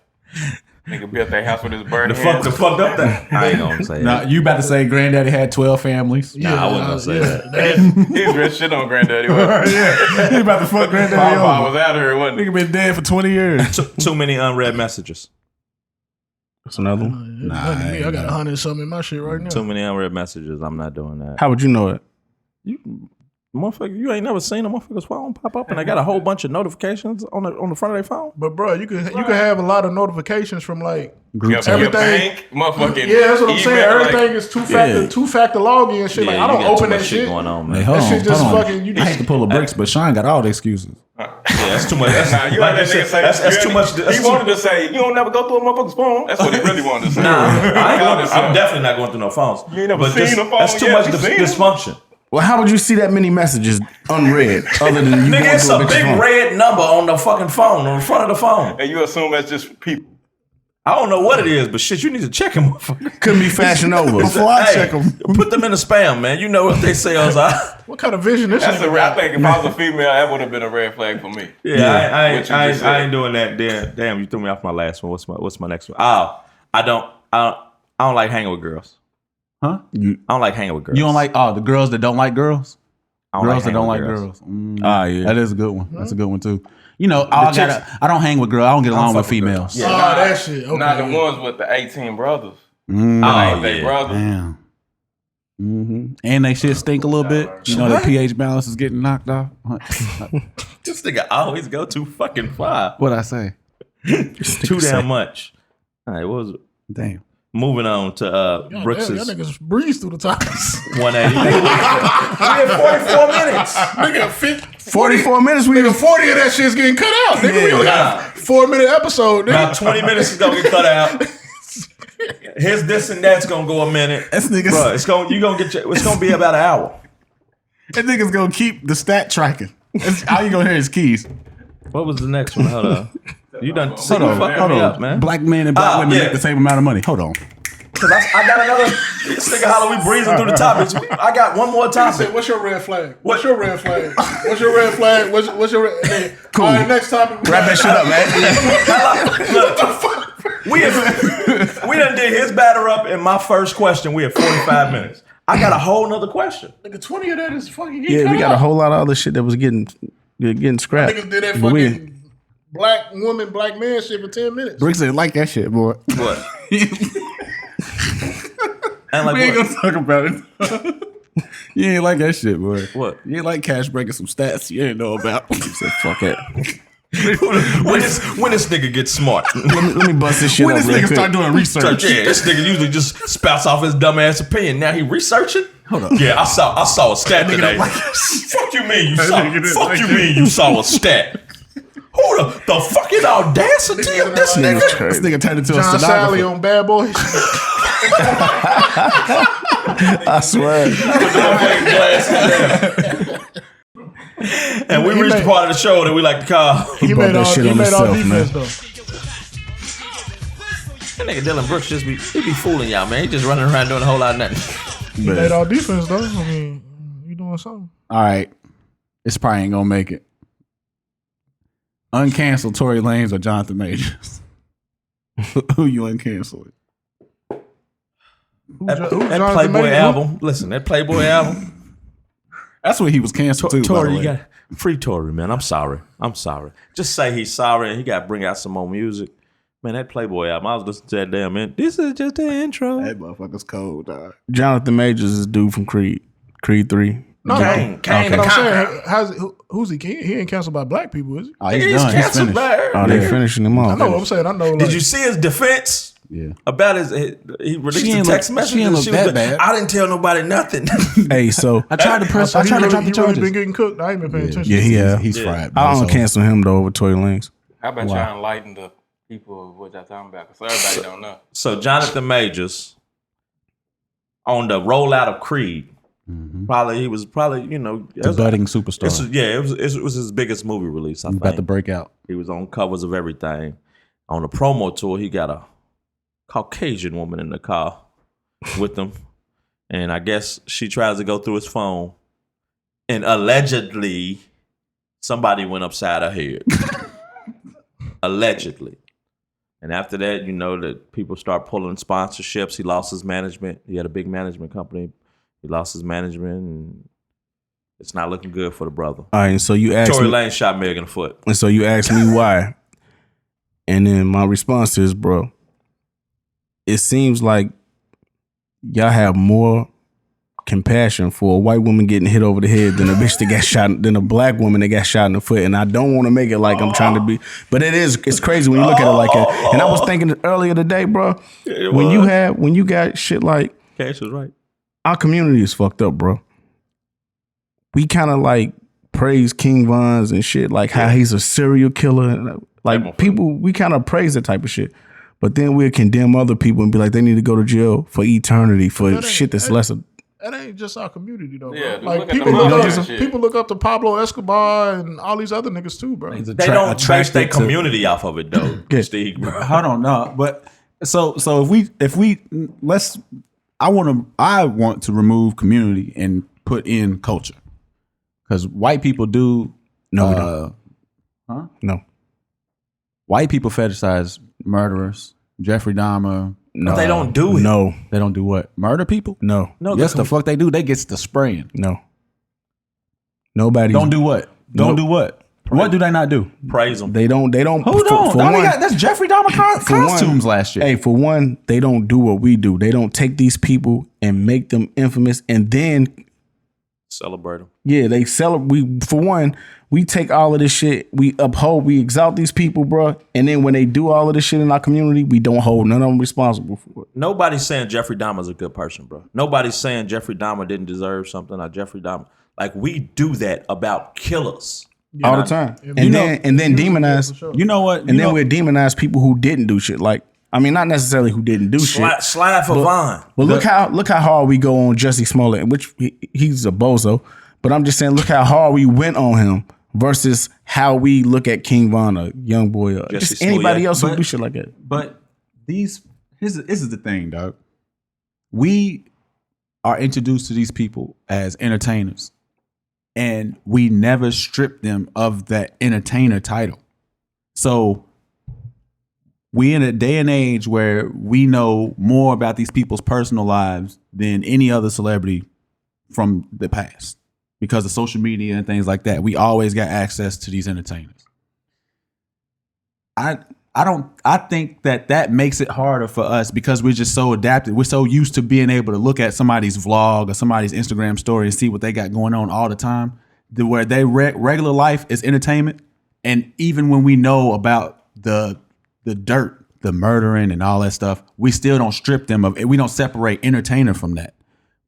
Nigga built their house with his bird The fucked up that. I ain't gonna say Now that. you about to say Granddaddy had 12 families? Nah, I wasn't gonna say that. He's rich shit on granddaddy. Yeah, he about to fuck Granddaddy Papa over. was out here, wasn't he? Nigga been dead for 20 years. Too many unread messages. That's another one. I got 100 something in my shit right now. Too many unread messages. I'm not doing that. How would you know it? Motherfucker, you ain't never seen a motherfucker's phone pop up and they got a whole bunch of notifications on the front of their phone. But bro, you can have a lot of notifications from like Groups. everything. Bank, motherfucking Yeah, that's what I'm saying. email, Everything is two-factor login and shit. Yeah, like I you don't got too open much that shit shit. going on, Hey, man. hold That on, shit just hold on. fucking. You I hate to pull the bricks, but Sean got all the excuses. Yeah, that's too much. That's, Nah, you like let you that nigga said, say that's too much. He wanted to say, you don't never go through a motherfucker's phone. That's what he really wanted to say. I'm definitely not going through no phones. You ain't never But seen a phone that's too yet, much you seen 'em. dysfunction. Well, how would you see that many messages unread other than you Nigga, going it's through a bitch's big phone? red number on the fucking phone, on the front of the phone. And you assume that's just people. I don't know what it is, but shit, you need to check them, motherfucker. Couldn't be Fashion Nova. Before I check them. Put them in the spam, man. You know what they sales are. What kind of vision this That's nigga a got? I think if I was a female, that would have been a red flag for me. Yeah, What you just I said. ain't doing that. Damn, you threw me off my last one. What's my next one? Oh, I don't like hanging with girls. Huh? I don't like hanging with girls. You don't like the girls that don't like girls? I don't Girls that hanging don't with like girls. Yeah. That is a good one. That's a good one too. You know, I don't hang with girls. I don't get along with fuck with females. girls. Oh, that shit. Okay. Not the ones with the 18 brothers. Mm. They brothers. Damn. And they shit stink a little bit. You know, the pH balance is getting knocked off. This nigga always go too fucking far. What'd I say? Too damn much. All right, what was it? Damn. Moving on to God Brooks's damn, y'all niggas breeze through the topics. 180. We had 44 minutes. Nigga, 44 minutes. We 40 of that shit's getting cut out. Nigga, we only got a 4-minute episode. Nigga. About 20 minutes is gonna get cut out. His this and that's gonna go a minute. This nigga's- Bro, it's gonna be about an hour. That nigga's gonna keep the stat tracking. All you gonna hear is keys. What was the next one? Hold on. You done Hold on, fucking me up, man. Black men and black women yeah. make the same amount of money. Hold on. Cause I got another. This nigga holla, we breezing through the topics. I got one more I said, topic. what's your red flag? What's your red flag? What's your red flag? What's your red flag? Cool. All right, next topic. Wrap that shit up, man. We done did his batter up in my first question. We had 45 minutes. I got a whole nother question. Nigga, 20 of that is fucking getting Yeah, cut we got out. a whole lot of other shit that was getting scrapped. Niggas did that But we- fucking black woman, black man shit for 10 minutes. Bricks didn't like that shit, boy. What? And like We ain't what? gonna talk about it. You ain't like that shit, boy. What? You ain't like Cash breaking some stats you didn't know about. He said, fuck it. when this nigga gets smart. Let me bust this shit When up this real nigga quick. start doing research. Yeah, this nigga usually just spouts off his dumbass opinion. Now he researching. Hold up. Yeah, I saw a stat today. Fuck you mean you saw? nigga didn't Fuck like you that. mean you saw a stat? Who the fucking audacity of this nigga? This nigga turned into a John Sally stenographer. on Bad Boys. I swear. And we He reached the made- part of the show that we like to call. He brought made that all, shit he on made all himself, defense That nigga Dylan Brooks he be fooling y'all, man. He just running around doing a whole lot of nothing. though. He made all defense though. I mean, you doing something. All right. This probably ain't gonna make it. Uncancel Tory Lanez or Jonathan Majors. Who you uncanceling? That Jonathan Playboy Majors? album. Listen, that Playboy album. That's what he was canceled too. by the Tory, way. you got free Tory, man. I'm sorry. Just say he's sorry and he got to bring out some more music. Man, that Playboy album, I was listening to that damn man. This is just the intro. That motherfucker's cold, dog. Jonathan Majors is dude from Creed 3. No, Kane but I'm the saying, who's he? He ain't canceled by black people, is he? Oh, He's he's done. He's canceled finished. by Oh, they finishing him off. I know what I'm saying. I know. Did like, you see his defense Yeah. about he released She a ain't text look- message? she ain't and look was that like, bad. I didn't tell nobody nothing. Hey, so I tried to press. I he tried to really, drop the he really charges. been getting cooked. I ain't been paying attention. yeah, he have. He's fried. bro, I don't so- cancel him though over Tory Lanez. How about y'all enlighten the people of what y'all talking about? Because everybody don't know. So Jonathan Majors on the rollout of Creed, he was probably The budding superstar. it was his biggest movie release. I He's think about to break out. he was on covers of everything. On the promo tour, he got a Caucasian woman in the car with him, and I guess she tries to go through his phone, and allegedly somebody went upside her head. Allegedly. And after that, that people start pulling sponsorships. He lost his management. He had a big management company. He lost his management, and it's not looking good for the brother. All right, and so you asked Tory me, Lanez shot Meg in the foot. and so you asked me why, and then my response is, bro, it seems like y'all have more compassion for a white woman getting hit over the head than a bitch that got shot, than a black woman that got shot in the foot. And I don't want to make it like I'm trying to be, but it's crazy when you look at it like that. And I was thinking earlier today, bro, when you got shit like, Cash was right. our community is fucked up, bro. We kind of like praise King Von's and shit, like how he's a serial killer. And like people, we kind of praise that type of shit. But then we'll condemn other people and be like, they need to go to jail for eternity for shit that's lesser. That ain't just our community though, bro. Yeah, like look people look up to Pablo Escobar and all these other niggas too, bro. They don't base their community off of it though. Steeg, bro. Hold on, no, but so if we let's, I want to remove community and put in culture, because white people do No. White people fetishize murderers, Jeffrey Dahmer. No, But they don't do it. No, They don't do what? Murder people? no, Yes, the fuck they do. They gets the spraying. no. Nobody Don't do what? Don't do what? What do they not do? Praise them. They don't. Hold on. That's Jeffrey Dahmer costumes last year. Hey, for one, they don't do what we do. They don't take these people and make them infamous, and then Celebrate them. yeah, they celebrate. For one, we take all of this shit, we exalt these people, bro, and then when they do all of this shit in our community, we don't hold none of them responsible for it. Nobody's saying Jeffrey Dahmer's a good person, bro. Nobody's saying Jeffrey Dahmer didn't deserve something or Jeffrey Dahmer. Like, we do that about killers. All the time. And then demonize. You know what? And then we'll demonize people who didn't do shit. Like, I mean, not necessarily who didn't do shit. Slide for Vern. But look how hard we go on Jussie Smollett, which he's a bozo. But I'm just saying, look how hard we went on him versus how we look at King Von or Young Boy or just anybody else who do shit like that. But this is the thing, dog. We are introduced to these people as entertainers, and we never strip them of that entertainer title. So we in a day and age where we know more about these people's personal lives than any other celebrity from the past because of social media and things like that. We always got access to these entertainers. I think that makes it harder for us because we're just so adapted. We're so used to being able to look at somebody's vlog or somebody's Instagram story and see what they got going on all the time, where they regular life is entertainment. And even when we know about the dirt, the murdering and all that stuff, we still don't strip them of it. We don't separate entertainer from that.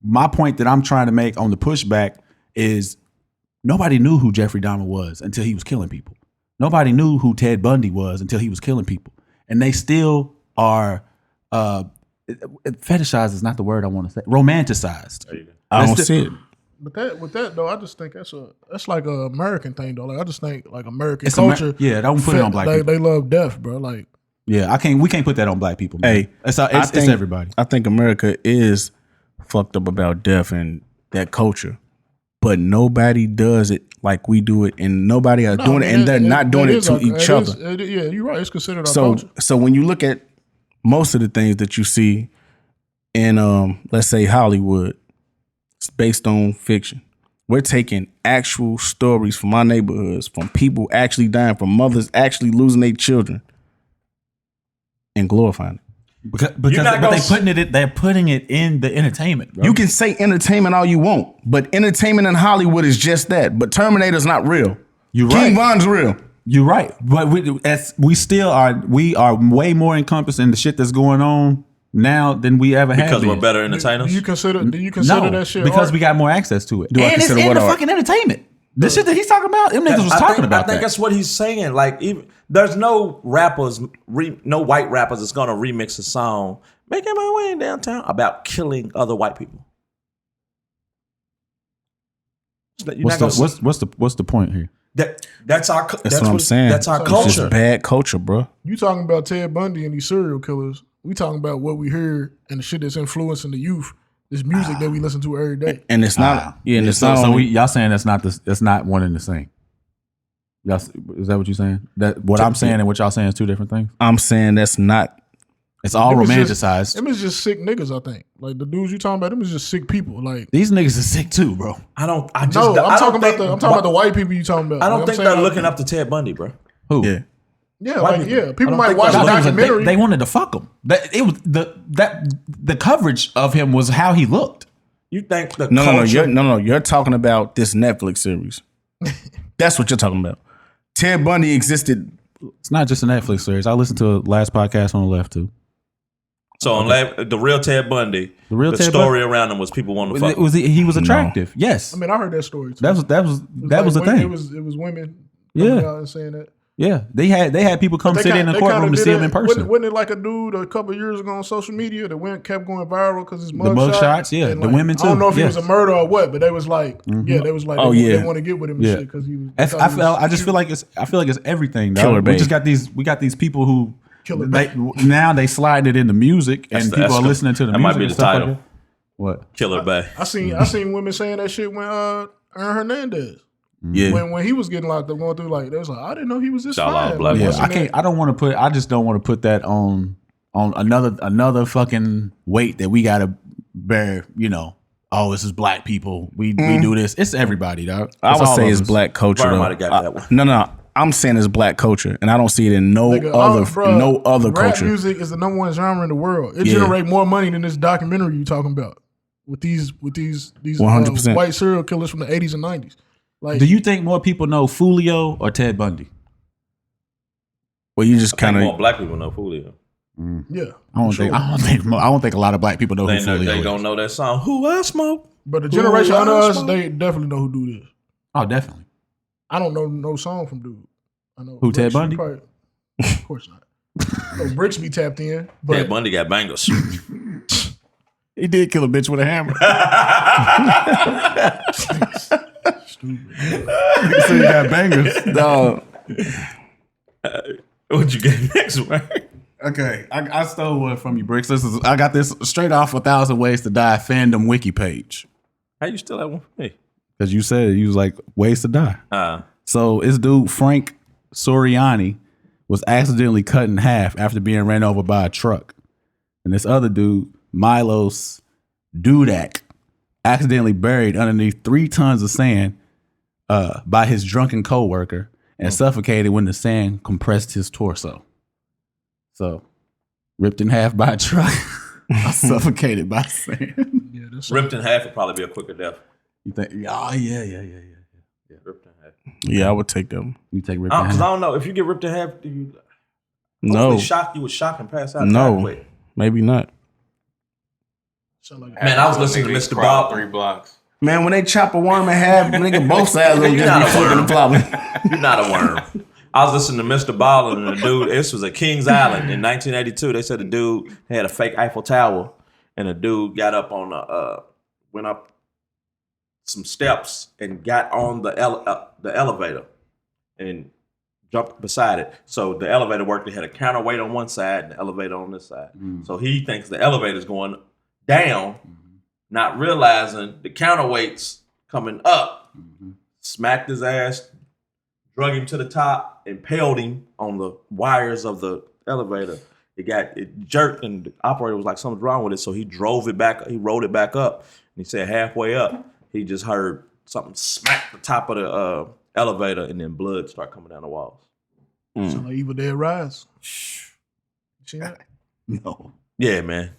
My point that I'm trying to make on the pushback is nobody knew who Jeffrey Dahmer was until he was killing people. Nobody knew who Ted Bundy was until he was killing people. And they still are fetishized is not the word I want to say. Romanticized. I don't see it. But with that though, I just think that's like a American thing though. Like I just think like American culture. Don't put it on black people. They love death, bro. Like we can't put that on black people, man. Hey, it's everybody. I think America is fucked up about death and that culture, but nobody does it like we do it, and nobody are doing it, and they're not doing it to each other. Yeah, you're right. It's considered our culture. So when you look at most of the things that you see in let's say Hollywood, it's based on fiction. We're taking actual stories from our neighborhoods, from people actually dying, from mothers actually losing their children, and glorifying it. But they're putting it in the entertainment, bro. You can say entertainment all you want, but entertainment in Hollywood is just that. But Terminator's not real. You're King right. Von's real. You're right. But we are way more encompassed in the shit that's going on now than we ever have Because been. we're better entertainers? Do you consider that shit because art? we got more access to it. Do I and it's consider in what the art? fucking entertainment. The shit that he's talking about, them niggas was talking about I think that. that's what he's saying. Like, even there's no rappers, no white rappers that's gonna remix a song "Making My Way in Downtown" about killing other white people. What's the point here? That's our. That's what I'm saying. That's our It's culture. just bad culture, bro. You talking about Ted Bundy and these serial killers? We talking about what we hear and the shit that's influencing the youth. This music that we listen to every day. And it's not. And it's not. So y'all saying that's not one and the same. Y'all, is that what you're saying? That what I'm saying and what y'all saying is two different things. I'm saying that's not. It's all romanticized. Them is just sick niggas, I think. Like the dudes you talking about, them is just sick people. Like these niggas are sick too, bro. I'm talking about the white people you talking about. I don't think they're looking up to Ted Bundy, bro. Who? Yeah. Yeah, people might watch the documentary. They wanted to fuck him. It was the coverage of him was how he looked. You think the No, culture? you're talking about this Netflix series. That's what you're talking about. Ted Bundy existed. It's not just a Netflix series. I listened to a last podcast on the left too. So on the real Ted Bundy, the story around him was people wanting to fuck. He was attractive. No. Yes. I mean, I heard that story too. That was the thing. It was women coming out and saying that. Yeah, they had people come sit in the courtroom to see him in person. Wasn't it like a dude a couple of years ago on social media that kept going viral because his the mug shots, yeah, and the women too. I don't know if he was a murderer or what, but they was like, they was like, they want to get with him and shit because he was. I feel like it's everything. Killer we just got these people who now they slide it into music and people are listening to the music. That might be the title. Like what? Killer Bay. I seen women saying that shit when Aaron Hernandez. Yeah, when he was getting locked up, going through they was like, I didn't know he was this fine. I just don't want to put that on another fucking weight that we gotta bear. You know, this is black people. We do this. It's everybody, dog. I would say it's black culture. Vern might have got that one. No. I'm saying it's black culture, and I don't see it in no other rap culture. Music is the number one genre in the world. It generates more money than this documentary you talking about with these 100%. White serial killers from the 80s and 90s. Do you think more people know Fulio or Ted Bundy? Well, you just kind of more black people know Fulio. Yeah, I don't think a lot of black people know who Fulio is. They gonna know that song. Who I smoke, but the generation under us, they definitely know who Dude is. Oh, definitely. I don't know no song from Dude. I know who Ted Bundy. Probably, of course not. No, Bricks be tapped in. But Ted Bundy got bangers. He did kill a bitch with a hammer. Stupid. So you got bangers. dog. What'd you get next, man? Okay, I stole one from you, Bricks. I got this straight off 1,000 Ways to Die fandom wiki page. How you steal that one from me? Because you said you was like ways to die. So this dude Frank Soriani was accidentally cut in half after being ran over by a truck, and this other dude Milos Dudak accidentally buried underneath 3 tons of sand by his drunken coworker and suffocated when the sand compressed his torso. So, ripped in half by a truck, suffocated by sand. Yeah, ripped in half would probably be a quicker death. You think? Oh, yeah. Ripped in half. Yeah, I would take them. You take ripped in half? Because I don't know. If you get ripped in half, do you... No. You would shock and pass out. No, maybe not. Man, I was listening to Mr. Bob. 3 blocks. Man, when they chop a worm in half, nigga, both sides will just be flipping and flopping. You're not a worm. I was listening to Mr. Ball and the dude, this was at Kings Island in 1982. They said the dude had a fake Eiffel Tower and the dude got up on went up some steps and got on the elevator and jumped beside it. So the elevator worked. They had a counterweight on one side and the elevator on this side. So he thinks the elevator's going down, not realizing the counterweight's coming up, smacked his ass, drug him to the top, impaled him on the wires of the elevator. It jerked, and the operator was like, something's wrong with it. So he drove it back, he rolled it back up, and he said halfway up, he just heard something smack the top of the elevator, and then blood start coming down the walls. Sound like Evil Dead Rise. You seen that? No. Yeah, man.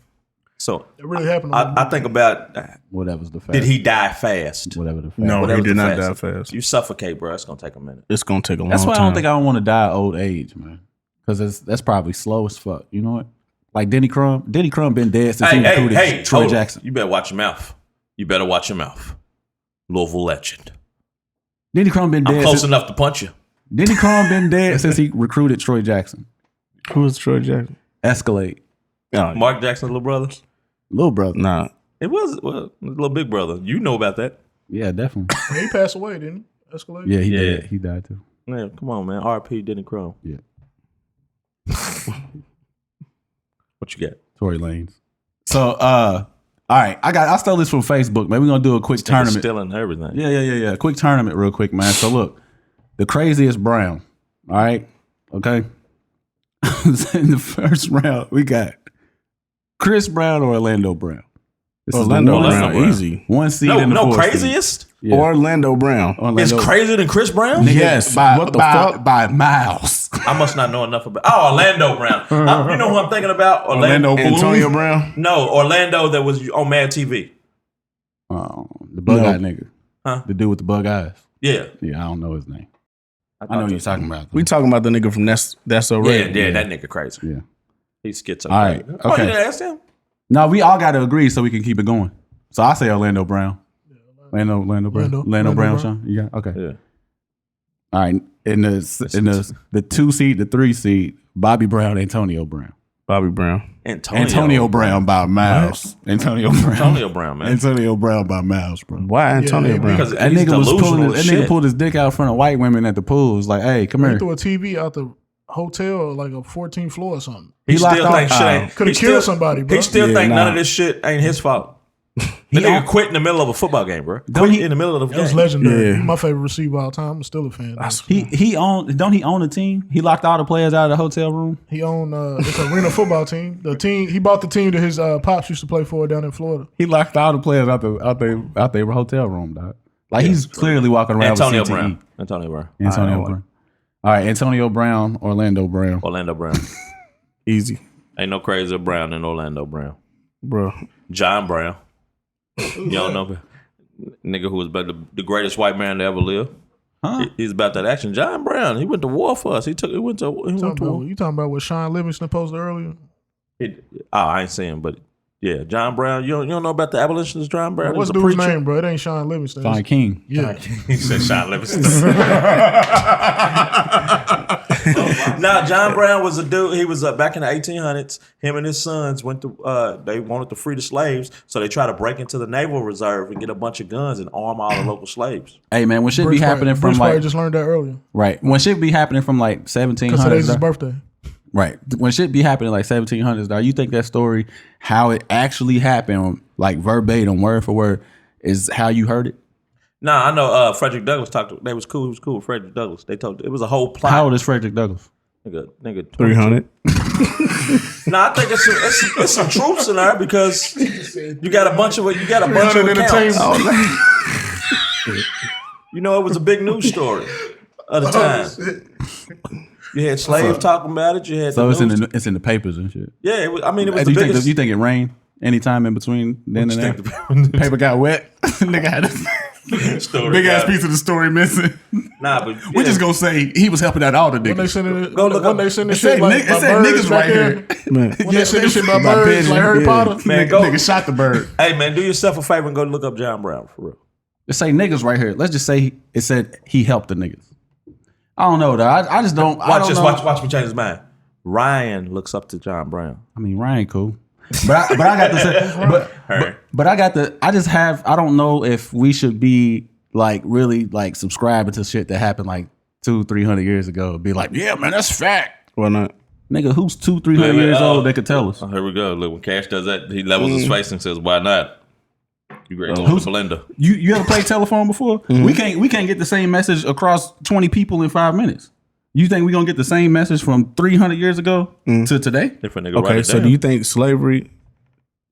So it really happened. I think about whatever's the fast. Did he die fast? Whatever the fast. No, he did not die fast. You suffocate, bro. It's gonna take a minute. It's gonna take a long time. That's why I don't think I want to die old age, man. Because that's probably slow as fuck. You know what? Like Denny Crumb. Denny Crumb been dead since he recruited Troy Jackson. You better watch your mouth. You better watch your mouth. Louisville legend. Denny Crumb been dead. I'm close enough to punch you. Denny Crumb been dead since he recruited Troy Jackson. Who was Troy Jackson? Escalade. Oh, Mark Jackson's little brother. Little brother. Nah. It was little big brother. You know about that. Yeah, definitely. He passed away, didn't he? Escalade? Yeah, he did. He died too. Man, come on, man. RP Denny Crumb. Yeah. What you got? Tory Lanez. So, all right. I stole this from Facebook, man. We're gonna do a quick tournament. Stealing everything. Yeah. Quick tournament real quick, man. So look, the craziest Brown. All right. Okay. In the first round, we got Chris Brown or Orlando Brown. Orlando Brown, easy. One seed in the no fourth craziest? Yeah. Orlando Brown. It's crazier than Chris Brown? Yes. What the fuck? By miles. I must not know enough about. Orlando Brown. You know who I'm thinking about? Orlando Antonio Brown. No, Orlando that was on Mad TV. The bug-eyed nigga. Huh? The dude with the bug eyes. Yeah. Yeah, I don't know his name. I know who you're talking about. We talking about the nigga from That's So Red. Yeah, that nigga crazy. Yeah. He's schizo. All right. Oh, you Okay. didn't ask him? No, we all got to agree so we can keep it going. So I say Orlando Brown. Orlando Brown, Sean. You got okay. Yeah. All right. In the 2 seed, the 3 seed, Bobby Brown, Antonio Brown. Bobby Brown. Antonio Brown by miles. Antonio Brown, man. Antonio Brown by miles, bro. Why Antonio Brown? Because That he's nigga was delusional that as nigga shit. pulled his dick out in front of white women at the pool. It was like, hey, come He here. threw a TV out the hotel, like a 14th floor or something. He locked still off- thinks shit ain't. Could have he killed still- somebody, bro. He still Yeah, think none nah. of this shit ain't his fault. The He nigga own- quit in the middle of a football game, bro. Don't Quit he- in the middle of the That was game. legendary. Yeah. He's my favorite receiver of all time. I'm still a fan. Don't he own a team? He locked all the players out of the hotel room. He owned it's an arena football team. The team he bought the team that his pops used to play for down in Florida. He locked all the players out their hotel room, dog. Like he's clearly walking around Antonio with CTE. Brown. Antonio Brown. Antonio Brown. All right, Antonio Brown, Orlando Brown. Orlando Brown. Easy. Ain't no crazier Brown than Orlando Brown. Bro. John Brown. You don't know nigga who was about the greatest white man to ever live. Huh? He's about that action. John Brown. He went to war for us. He went to war. You talking about what Sean Livingston posted earlier? I ain't saying, but yeah, John Brown. You don't know about the abolitionist John Brown? What's He the was a dude's preacher. name, bro? It ain't Sean Livingston. Sean King. Yeah. He said Sean Livingston. Nah, John Brown was a dude. He was back in the 1800s. Him and his sons went to. They wanted to free the slaves, so they tried to break into the Naval Reserve and get a bunch of guns and arm all the local slaves. Hey man, when shit Bruce be happening from Bruce probably like just learned that earlier. right when shit be happening from like Because today's his 1700s. birthday. Right. When shit be happening like 1700s, dog, you think that story, how it actually happened, like verbatim, word for word, is how you heard it? Nah, I know. Frederick Douglass talked. They was cool. He was cool with Frederick Douglass. They told it was a whole plot. How old is Frederick Douglass? Nigga, 300. Nah, I think it's some truths in there because you got a bunch of accounts. You know, it was a big news story at the time. You had slaves talking about it. You had So the news. it's in the papers and shit. Yeah, it was the Do biggest. you think it rained anytime in between then and there? the Paper got wet. Nigga had a story big ass got- piece of the story missing. Nah, but We just gonna say he was helping out all the When they niggas. send it, Go look when up. they send It this said shit like it said birds niggas back right there. here. Man. When they send this shit by By birds, pigeon, like Harry yeah. Potter. Man, Nigga, go. nigga shot the bird. Hey man, do yourself a favor and go look up John Brown for real. It say niggas right here. Let's just say it said he helped the niggas. I don't know though. I just don't. I don't know. Watch me change his mind. Ryan looks up to John Brown. I mean, Ryan cool. But I got to say, but I got to. I just have. I don't know if we should be like really like subscribing to shit that happened like 200-300 years ago. Be like, yeah, man, that's fact. Why not? Nigga, who's 200-300 years old that could tell us? Oh, here we go. Look, when Cash does that, he levels his face and says, "Why not?" You great going to Belinda. You ever played telephone before? We can't get the same message across 20 people in 5 minutes. You think we gonna get the same message from 300 years ago to today? Different nigga. Okay, so do you think slavery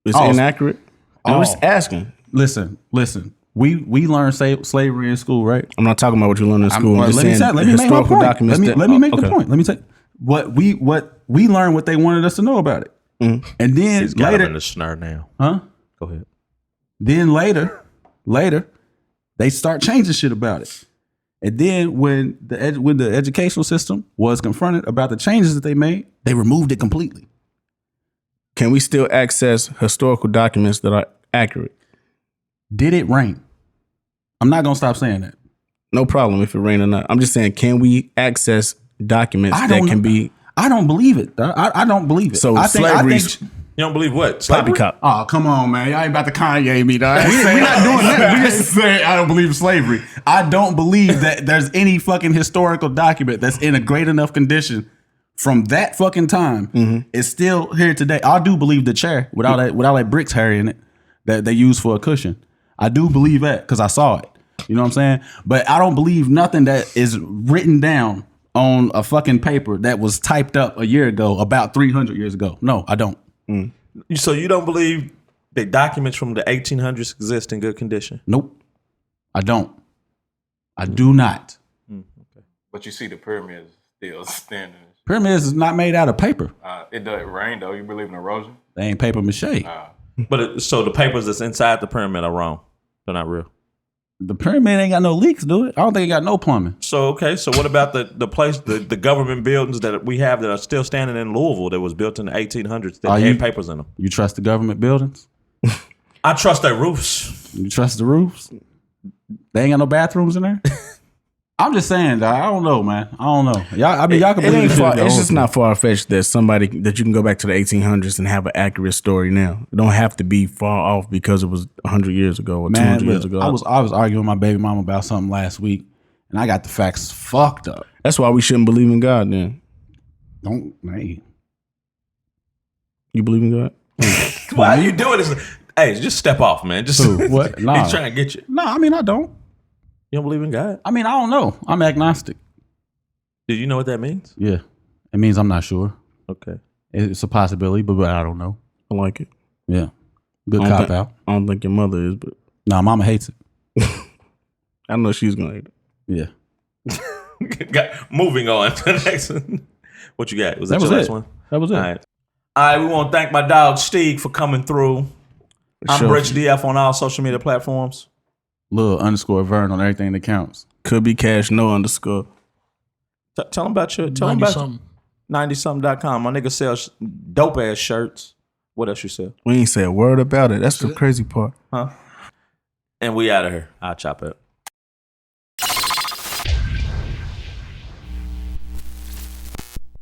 is inaccurate? I'm just asking. Listen. We learned slavery in school, right? I'm not talking about what you learned in school. I'm just saying let me make my historical point. documents. Let me make the point. Let me take what we learned what they wanted us to know about it, and then He's got him in later, the snare now. huh? Go ahead. Then later, they start changing shit about it. And then when the educational system was confronted about the changes that they made, they removed it completely. Can we still access historical documents that are accurate? Did it rain? I'm not gonna stop saying that. No problem if it rain or not. I'm just saying, can we access documents that can be? I don't believe it. I don't believe it. So I think slavery's You don't believe what? Slavery? poppycock. oh, come on, man. Y'all ain't about to Kanye me, dog. We're not doing that. We just saying I don't believe in slavery. I don't believe that there's any fucking historical document that's in a great enough condition from that fucking time. It's still here today. I do believe the chair with all that bricks hair in it that they use for a cushion. I do believe that because I saw it. You know what I'm saying? But I don't believe nothing that is written down on a fucking paper that was typed up a year ago, about 300 years ago. No, I don't. So you don't believe the documents from the 1800s exist in good condition? Nope. I don't. I do not. But you see the pyramids still standing. Pyramids is not made out of paper. It doesn't rain though. You believe in erosion? They ain't paper mache. But so the papers that's inside the pyramid are wrong. They're not real. The pyramid ain't got no leaks, do it? I don't think it got no plumbing. So okay, so what about the place, the government buildings that we have that are still standing in Louisville that was built in the 1800s that had papers in them? You trust the government buildings? I trust their roofs. You trust the roofs? They ain't got no bathrooms in there? I'm just saying, dog, I don't know, man. I don't know. Y'all can believe it's just not far fetched that you can go back to the 1800s and have an accurate story now. It don't have to be far off because it was 100 years ago or 200 years ago. I was arguing with my baby mama about something last week, and I got the facts fucked up. That's why we shouldn't believe in God. Then Hey. You believe in God? Why are you doing this? Hey, just step off, man. Just what? Nah. He's trying to get you. No, I mean I don't. You don't believe in God? I mean I don't know. I'm agnostic. Do you know what that means? Yeah, it means I'm not sure. Okay, it's a possibility, but I don't know. I like it. Yeah, good cop out. I don't think your mother is, but mama hates it. I know she's gonna hate Yeah. it. Moving on to the next one. What you got? Was that was your last it. one? That was it. All right. We want to thank my dog Steeg for coming through. I'm Rich DF on all social media platforms. _Vern on everything that counts. Could be cash, no underscore. Tell them about 90something.com. My nigga sells dope ass shirts. What else you sell? We ain't say a word about it. That's the crazy part. Huh? And we out of here. I'll chop it up.